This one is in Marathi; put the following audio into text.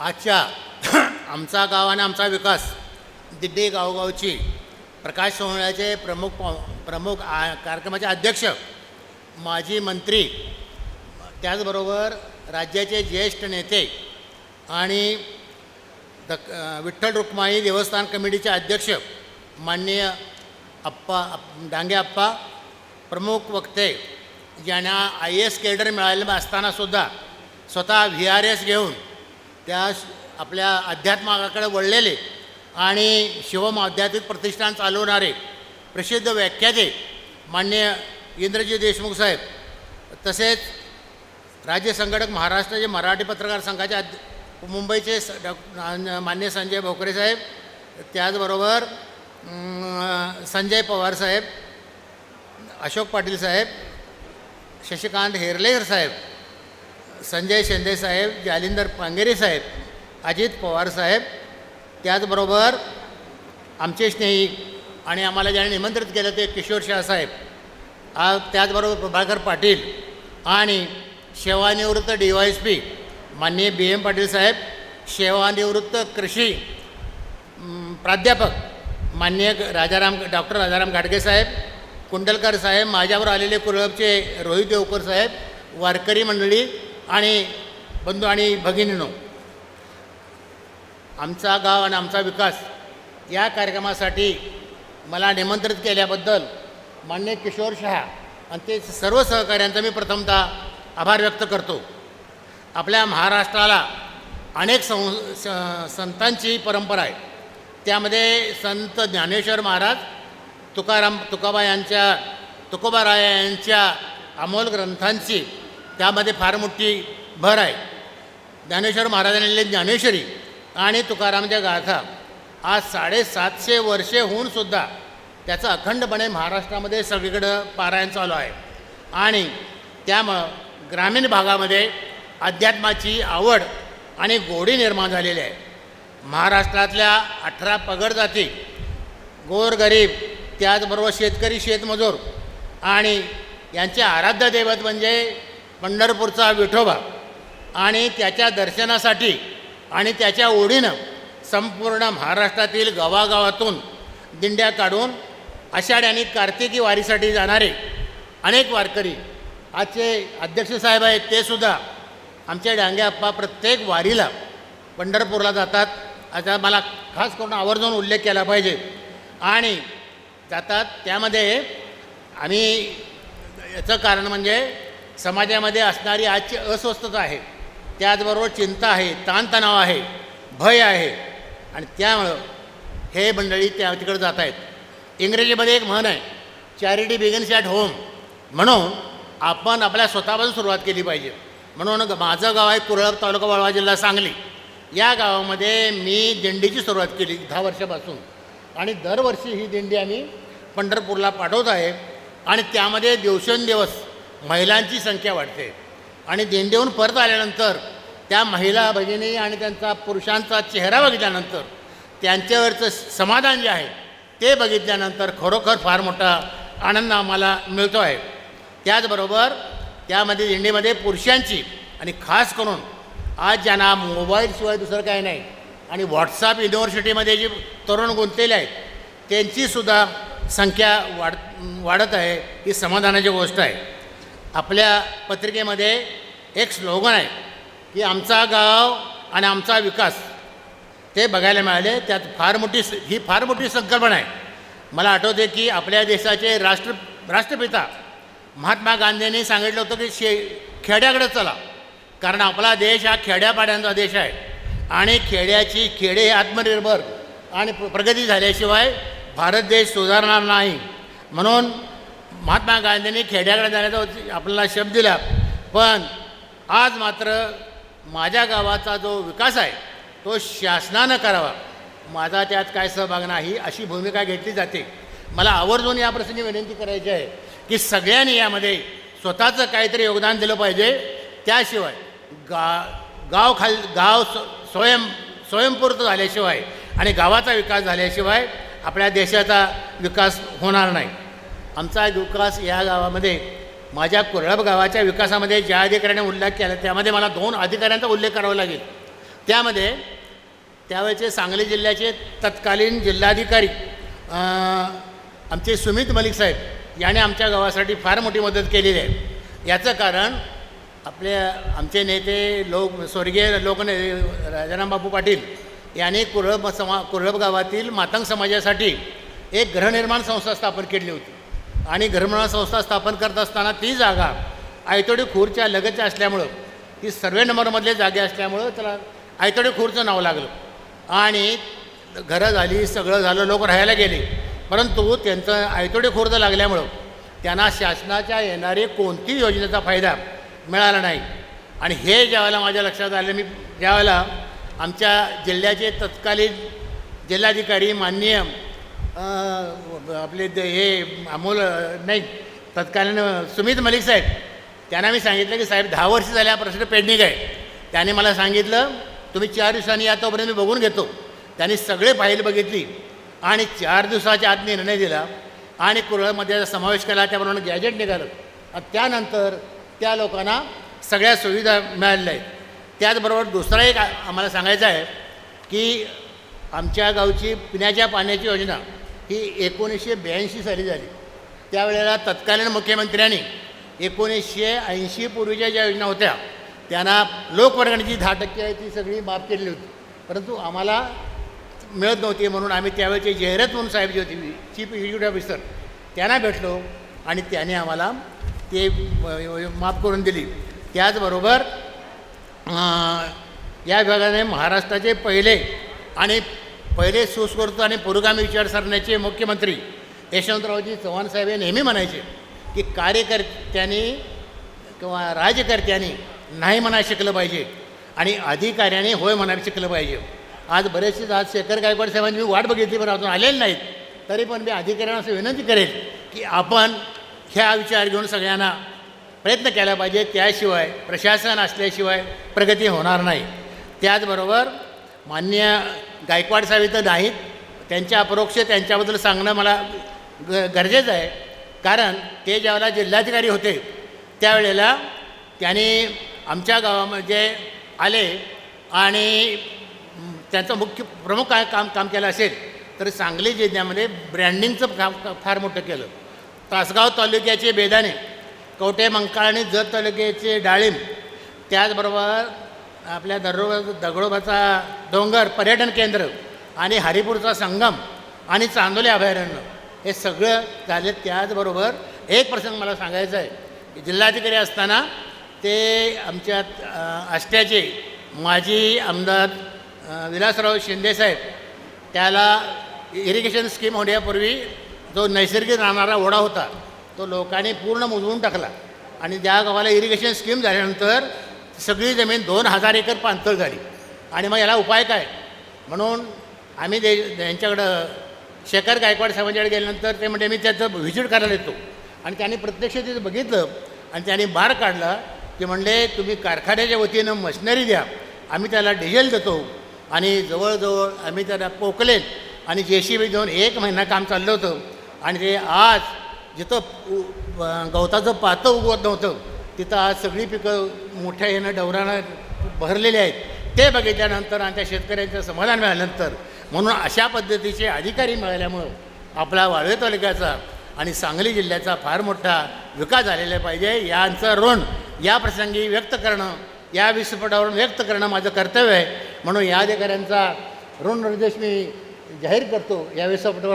आजच्या आमचा गाव आणि आमचा विकास दिड्डी गावगावची प्रकाश सोहळ्याचे प्रमुख कार्यक्रमाचे अध्यक्ष, माजी मंत्री, त्याचबरोबर राज्याचे ज्येष्ठ नेते आणि विठ्ठल रुक्माई देवस्थान कमिटीचे अध्यक्ष माननीय डांगे आप्पा, प्रमुख वक्ते ज्यांना IAS केडर मिळालेलं असतानासुद्धा स्वतः VRS घेऊन त्या आपल्या अध्यात्माकडे वळलेले आणि शिवम आध्यात्मिक प्रतिष्ठान चालवणारे प्रसिद्ध व्याख्याते माननीय इंद्रजी देशमुख साहेब, तसेच राज्य संघटक महाराष्ट्राचे मराठी पत्रकार संघाचे मुंबईचे माननीय संजय भोकरे साहेब, त्याचबरोबर संजय पवार साहेब, अशोक पाटील साहेब, शशिकांत हेरलेकर साहेब, संजय शिंदे साहेब, जालिंदर पांगेरे साहेब, अजित पवार साहेब, त्याचबरोबर आमचे स्नेही आणि आम्हाला ज्याने निमंत्रित केलं ते किशोर शाह साहेब, त्याचबरोबर प्रभाकर पाटील आणि सेवानिवृत्त DYSP माननीय BM पाटील साहेब, सेवानिवृत्त कृषी प्राध्यापक माननीय डॉक्टर राजाराम घाटगे साहेब, कुंडलकर साहेब, माझ्यावर आलेले कुलपचे रोहित देवकर साहेब, वारकरी मंडळी आणि बंधू आणि भगिनींनो, आमचा गाव आणि आमचा विकास या कार्यक्रमासाठी मला निमंत्रित केल्याबद्दल माननीय किशोर शाह आणि ते सर्व सहकाऱ्यांचा मी प्रथमतः आभार व्यक्त करतो. आपल्या महाराष्ट्राला अनेक संतांची परंपरा आहे. त्यामध्ये संत ज्ञानेश्वर महाराज, तुकोबाराय यांच्या अमोल ग्रंथांची त्यामध्ये फार मोठी भर आहे. ज्ञानेश्वर महाराजांनी लिहिलेली ज्ञानेश्वरी आणि तुकारामच्या गाथा आज 750 वर्षे होऊनसुद्धा त्याचं अखंडपणे महाराष्ट्रामध्ये सगळीकडं पारायण चालू आहे. आणि त्यामुळं ग्रामीण भागामध्ये अध्यात्माची आवड आणि गोडी निर्माण झालेली आहे. महाराष्ट्रातल्या 18 पगड जाती, गोरगरीब, त्याचबरोबर शेतकरी, शेतमजूर आणि यांचे आराध्य दैवत म्हणजे पंढरपूरचा विठोबा आणि त्याच्या दर्शनासाठी आणि त्याच्या ओढीनं संपूर्ण महाराष्ट्रातील गावागावातून दिंड्या काढून आषाढ आणि कार्तिकी वारीसाठी जाणारे अनेक वारकरी आजचे अध्यक्ष साहेब आहेत, ते सुद्धा आमच्या डांगे आप्पा प्रत्येक वारीला पंढरपूरला जातात. आता मला खास करून आवर्जून उल्लेख केला पाहिजे आणि जातात. त्यामध्ये आम्ही याचं कारण म्हणजे समाजामध्ये असणारी आजची अस्वस्थता आहे, त्याचबरोबर चिंता आहे, ताणतणाव आहे, भय आहे आणि त्यामुळं हे मंडळी तिकडे जात आहेत. इंग्रजीमध्ये एक म्हण आहे, चॅरिटी बिगिन्स ॲट होम. म्हणून आपण आपल्या स्वतःपासून सुरुवात केली पाहिजे. म्हणून माझं गाव आहे कुरळप, तालुका वाळवा, जिल्हा सांगली. या गावामध्ये मी दिंडीची सुरुवात केली 10 वर्षापासून आणि दरवर्षी ही दिंडी आम्ही पंढरपूरला पाठवत आहे. आणि त्यामध्ये दिवसेंदिवस महिलांची संख्या वाढते आणि दिंडीहून परत आल्यानंतर त्या महिला भगिनी आणि त्यांचा पुरुषांचा चेहरा बघितल्यानंतर त्यांच्यावरचं समाधान जे आहे ते बघितल्यानंतर खरोखर फार मोठा आनंद आम्हाला मिळतो आहे. त्याचबरोबर त्यामध्ये दिंडीमध्ये पुरुषांची आणि खास करून आज ज्यांना मोबाईलशिवाय दुसरं काही नाही आणि व्हॉट्सॲप युनिव्हर्सिटीमध्ये जी तरुण गुंतलेले आहेत त्यांचीसुद्धा संख्या वाढत आहे. ही समाधानाची गोष्ट आहे. आपल्या पत्रिकेमध्ये एक स्लोगन आहे की आमचा गाव आणि आमचा विकास, ते बघायला मिळाले. त्यात फार मोठी संकल्पना आहे. मला आठवते की आपल्या देशाचे राष्ट्रपिता महात्मा गांधींनी सांगितलं होतं की खेड्याकडे चला, कारण आपला देश हा खेड्यापाड्यांचा देश आहे आणि खेडे हे आत्मनिर्भर आणि प्रगती झाल्याशिवाय भारत देश सुधारणार नाही. म्हणून महात्मा गांधींनी खेड्याकडे जाण्याचा आपल्याला शब्द दिला. पण आज मात्र माझ्या गावाचा जो विकास आहे तो शासनानं करावा, माझा त्यात काय सहभाग नाही, अशी भूमिका घेतली जाते. मला आवर्जून या प्रसंगी विनंती करायची आहे की सगळ्यांनी यामध्ये स्वतःचं काहीतरी योगदान दिलं पाहिजे. त्याशिवाय गाव स्वयंपूर्ण झाल्याशिवाय आणि गावाचा विकास झाल्याशिवाय आपल्या देशाचा विकास होणार नाही. आमचा विकास या गावामध्ये, माझ्या कुरळप गावाच्या विकासामध्ये ज्या अधिकाऱ्याने उल्लेख केला त्यामध्ये मला 2 अधिकाऱ्यांचा उल्लेख करावा लागेल. त्यामध्ये त्यावेळेचे सांगली जिल्ह्याचे तत्कालीन जिल्हाधिकारी आमचे सुमित मलिक साहेब याने आमच्या गावासाठी फार मोठी मदत केलेली आहे. याचं कारण आमचे नेते स्वर्गीय राजाराम बापू पाटील यांनी कुरळप गावातील मातंग समाजासाठी एक गृहनिर्माण संस्था स्थापन केली होती. आणि गृहनिर्माण संस्था स्थापन करत असताना ती जागा आयतोडी खूरच्या लगतच्या असल्यामुळं, ती सर्वे नंबरमधले जागे असल्यामुळं त्याला आयतोडी खूरचं नाव लागलं. आणि घरं झाली, सगळं झालं, लोक राहायला गेले. परंतु त्यांचं आयतोडी खुर्द लागल्यामुळं त्यांना शासनाच्या येणारे कोणतीही योजनेचा फायदा मिळाला नाही. आणि हे ज्यावेळेला माझ्या लक्षात आलं, मी ज्यावेळेला आमच्या जिल्ह्याचे तत्कालीन जिल्हाधिकारी माननीय आपले तत्कालीन सुमित मलिक साहेब, त्यांना मी सांगितलं की साहेब 10 वर्ष झाले हा प्रश्न पेंडिंग आहे. त्याने मला सांगितलं तुम्ही 4 दिवसांनी या, तोपर्यंत मी बघून घेतो. त्यांनी सगळे फाईल बघितली आणि 4 दिवसाच्या आत निर्णय दिला आणि कुरळमध्ये समावेश केला. त्याप्रमाणे गॅजेट निघालं. त्यानंतर त्या लोकांना सगळ्या सुविधा मिळालेल्या आहेत. त्याचबरोबर दुसरा एक आम्हाला सांगायचं आहे की आमच्या गावची पिण्याच्या पाण्याची योजना ही 1982 साली झाली. त्यावेळेला तत्कालीन मुख्यमंत्र्यांनी 1980 पूर्वीच्या ज्या योजना होत्या त्यांना लोकवर्गणीची 10% आहे ती सगळी माफ केलेली होती. परंतु आम्हाला मिळत नव्हती. म्हणून आम्ही त्यावेळेचे जयरथ म्हणून साहेब जे होते चीफ एक्झिक्युटिव्ह ऑफिसर, त्यांना भेटलो आणि त्याने आम्हाला ते माफ करून दिली. त्याचबरोबर या विभागाने महाराष्ट्राचे पहिले सुस्कृत आणि पुरोगामी विचारसरणीचे मुख्यमंत्री यशवंतरावजी चव्हाण साहेब हे नेहमी म्हणायचे की कार्यकर्त्यांनी किंवा राजकर्त्यांनी नाही म्हणायला शिकलं पाहिजे आणि अधिकाऱ्यांनी होय म्हणायला शिकलं पाहिजे. आज बरेचसे शेखर गायकवाड साहेबांनी मी वाट बघितली पण अजून आलेले नाहीत. तरी पण मी अधिकाऱ्यांना असं विनंती करेल की आपण ह्या विचार घेऊन सगळ्यांना प्रयत्न केला पाहिजे. त्याशिवाय प्रशासन असल्याशिवाय प्रगती होणार नाही. त्याचबरोबर माननीय गायकवाड साहेब इथं नाहीत, त्यांच्या अपरोक्ष त्यांच्याबद्दल सांगणं मला गरजेचं आहे. कारण ते ज्यावेळेला जिल्हाधिकारी होते त्यावेळेला त्यांनी आमच्या गावामध्ये आले आणि त्यांचं प्रमुख काम केलं असेल तर सांगली जिल्ह्यामध्ये ब्रँडिंगचं काम फार मोठं केलं. तासगाव तालुक्याचे बेदाणे, कवठे मंकाळ आणि जत तालुक्याचे डाळिंब, त्याचबरोबर आपल्या दगडोबाचा डोंगर पर्यटन केंद्र आणि हरिपूरचा संगम आणि चांदोली अभयारण्य हे सगळं झाले. त्याचबरोबर एक प्रसंग मला सांगायचा आहे की जिल्हाधिकारी असताना ते आमच्या आष्ट्याचे माजी आमदार विलासराव शिंदेसाहेब, त्याला इरिगेशन स्कीम होण्यापूर्वी जो नैसर्गिक राहणारा ओढा होता तो लोकांनी पूर्ण मुजवून टाकला आणि ज्या गावाला इरिगेशन स्कीम झाल्यानंतर सगळी जमीन 2000 एकर पाणथळ झाली. आणि मग याला उपाय काय म्हणून आम्ही यांच्याकडं शेखर गायकवाड साहेबांच्याकडे गेल्यानंतर ते म्हणजे मी त्याचं व्हिजिट करायला येतो आणि त्यांनी प्रत्यक्ष तिथं बघितलं आणि त्यांनी बार काढला की म्हणले तुम्ही कारखान्याच्या वतीनं मशिनरी द्या, आम्ही त्याला डिझेल देतो. आणि जवळजवळ आम्ही त्याला पोकलेन आणि JCB देऊन 1 महिना काम चाललं होतं. आणि ते आज जिथं गवताचं पातं उगवत नव्हतं तिथं आज सगळी पिकं मोठ्या ह्यानं डवरानं भरलेली आहेत. ते बघितल्यानंतर आणि त्या शेतकऱ्यांचं समाधान मिळाल्यानंतर म्हणून अशा पद्धतीचे अधिकारी मिळाल्यामुळं आपला वाळवे तालुक्याचा आणि सांगली जिल्ह्याचा फार मोठा विकास झालेला पाहिजे. यांचं ऋण या प्रसंगी व्यक्त करणं, या विस्फोटावरून व्यक्त करणं माझं कर्तव्य आहे. म्हणून या अधिकाऱ्यांचा ऋण निर्देश मी जाहीर करतो. या विस्फोटावर